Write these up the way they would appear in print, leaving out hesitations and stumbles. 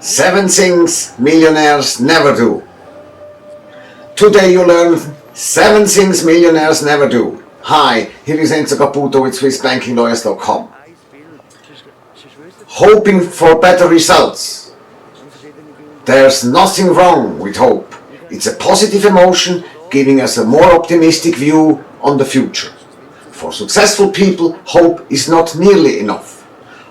7 things millionaires never do. Today you learn 7 things millionaires never do. Hi, here is Enzo Caputo with SwissBankingLawyers.com. Hoping for better results. There's nothing wrong with hope. It's a positive emotion giving us a more optimistic view on the future. For successful people, hope is not nearly enough.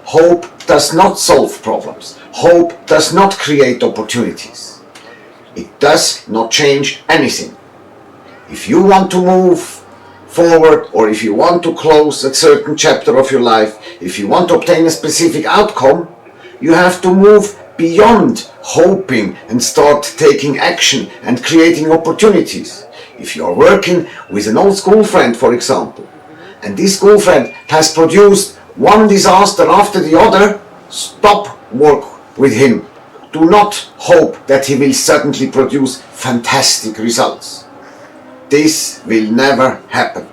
Hope does not solve problems. Hope does not create opportunities. It does not change anything. If you want to move forward, or if you want to close a certain chapter of your life, if you want to obtain a specific outcome, you have to move beyond hoping and start taking action and creating opportunities. If you are working with an old school friend, for example, and this school friend has produced one disaster after the other, stop work with him. Do not hope that he will suddenly produce fantastic results. This will never happen.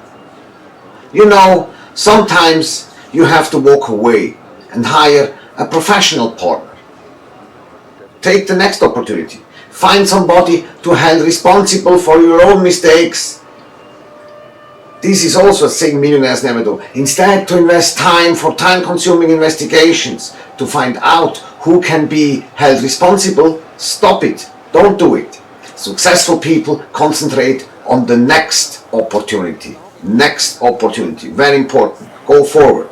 You know, sometimes you have to walk away and hire a professional partner. Take the next opportunity. Find somebody to hold responsible for your own mistakes. This is also a thing millionaires never do. Instead, to invest time for time-consuming investigations to find out who can be held responsible, stop it. Don't do it. Successful people concentrate on the next opportunity. Next opportunity. Very important. Go forward.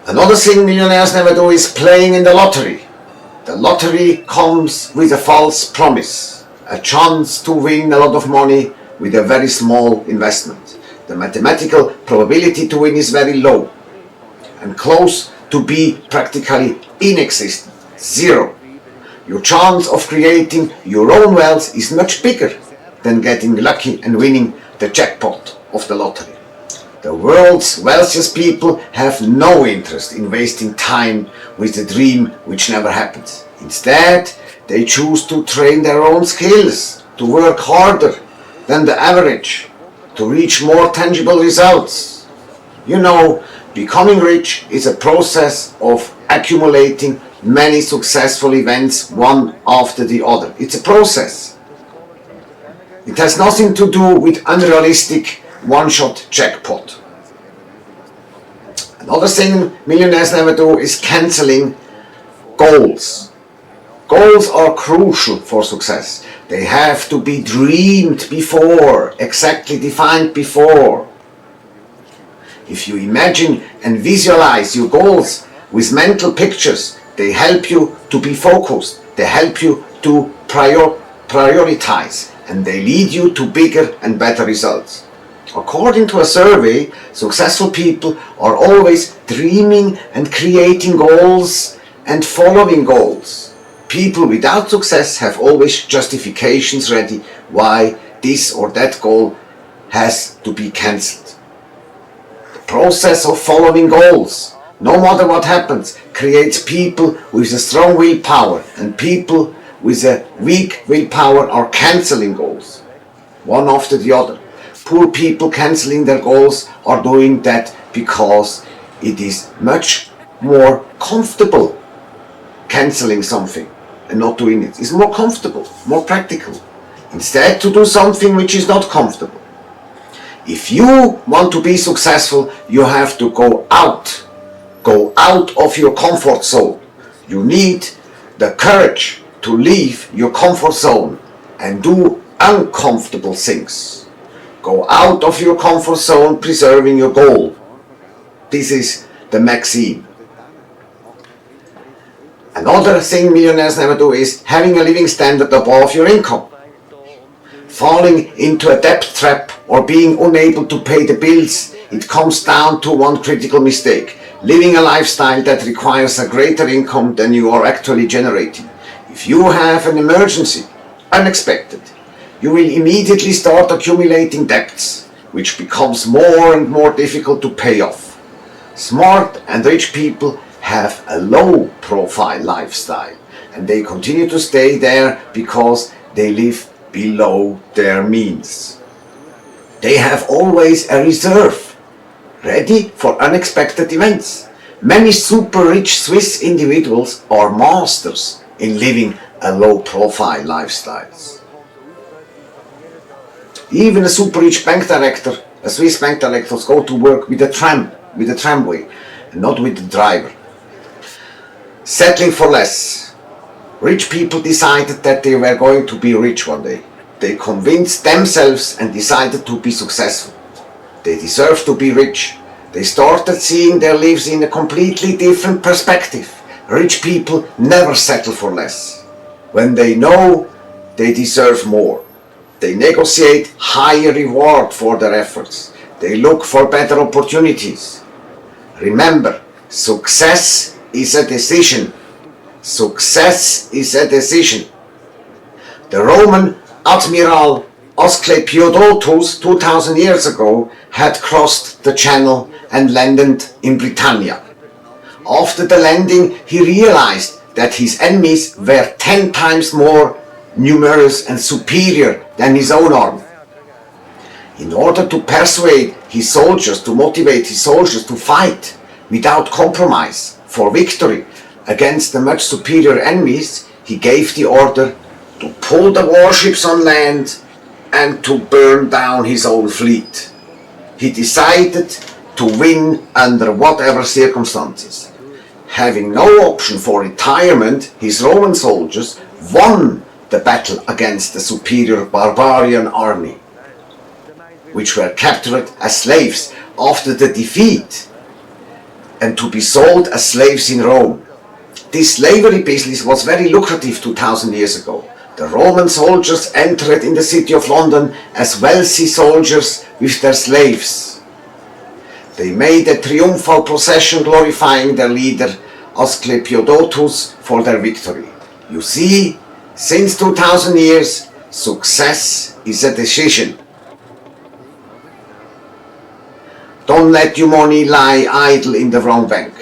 Another thing millionaires never do is playing in the lottery. The lottery comes with a false promise. A chance to win a lot of money with a very small investment. The mathematical probability to win is very low and close to be practically inexistent. Zero. Your chance of creating your own wealth is much bigger than getting lucky and winning the jackpot of the lottery. The world's wealthiest people have no interest in wasting time with a dream which never happens. Instead, they choose to train their own skills, to work harder than the average, to reach more tangible results. You know, becoming rich is a process of accumulating many successful events one after the other. It's a process. It has nothing to do with unrealistic one-shot jackpot. Another thing millionaires never do is cancelling goals. Goals are crucial for success. They have to be dreamed before, exactly defined before. If you imagine and visualize your goals with mental pictures, they help you to be focused, they help you to prioritize, and they lead you to bigger and better results. According to a survey, successful people are always dreaming and creating goals and following goals. People without success have always justifications ready why this or that goal has to be cancelled. The process of following goals, no matter what happens, creates people with a strong willpower, and people with a weak willpower are cancelling goals, one after the other. Poor people cancelling their goals are doing that because it is much more comfortable cancelling something and not doing it. It's more comfortable, more practical, instead to do something which is not comfortable. If you want to be successful, you have to go out of your comfort zone. You need the courage to leave your comfort zone and do uncomfortable things. Go out of your comfort zone, preserving your goal. This is the maxim. Another thing millionaires never do is having a living standard above your income. Falling into a debt trap or being unable to pay the bills, it comes down to one critical mistake: living a lifestyle that requires a greater income than you are actually generating. If you have an emergency, unexpected, you will immediately start accumulating debts, which becomes more and more difficult to pay off. Smart and rich people have a low-profile lifestyle, and they continue to stay there because they live below their means. They have always a reserve, ready for unexpected events. Many super rich Swiss individuals are masters in living a low profile lifestyles. Even a super rich bank director, a Swiss bank director, go to work with a tramway, and not with the driver. Settling for less. Rich people decided that they were going to be rich one day. They convinced themselves and decided to be successful. They deserve to be rich. They started seeing their lives in a completely different perspective. Rich people never settle for less. When they know they deserve more, they negotiate higher reward for their efforts. They look for better opportunities. Remember, success is a decision. Success is a decision. The Roman Admiral Asclepiodotus 2000 years ago had crossed the channel and landed in Britannia. After the landing, he realized that his enemies were 10 times more numerous and superior than his own army. In order to persuade his soldiers, to motivate his soldiers to fight without compromise for victory against the much superior enemies, he gave the order to pull the warships on land and to burn down his own fleet. He decided to win under whatever circumstances. Having no option for retirement, his Roman soldiers won the battle against the superior barbarian army, which were captured as slaves after the defeat and to be sold as slaves in Rome. This slavery business was very lucrative 2000 years ago. The Roman soldiers entered in the city of London as wealthy soldiers with their slaves. They made a triumphal procession glorifying their leader Asclepiodotus for their victory. You see, since 2000 years, success is a decision. Don't let your money lie idle in the wrong bank.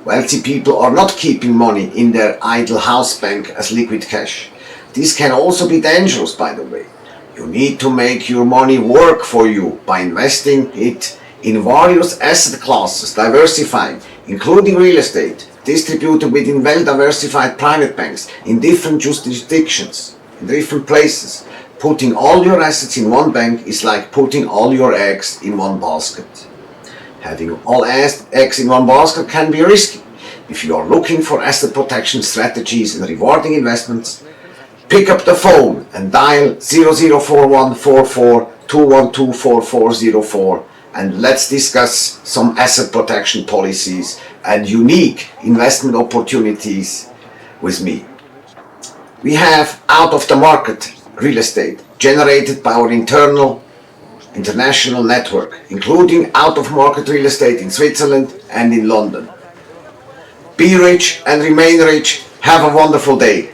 Wealthy people are not keeping money in their idle house bank as liquid cash. This can also be dangerous, by the way. You need to make your money work for you by investing it in various asset classes, diversifying, including real estate, distributed within well-diversified private banks in different jurisdictions, in different places. Putting all your assets in one bank is like putting all your eggs in one basket. Having all eggs in one basket can be risky. If you are looking for asset protection strategies and rewarding investments, pick up the phone and dial 004144 and let's discuss some asset protection policies and unique investment opportunities with me. We have out-of-the-market real estate generated by our international network, including out-of-market real estate in Switzerland and in London. Be rich and remain rich. Have a wonderful day.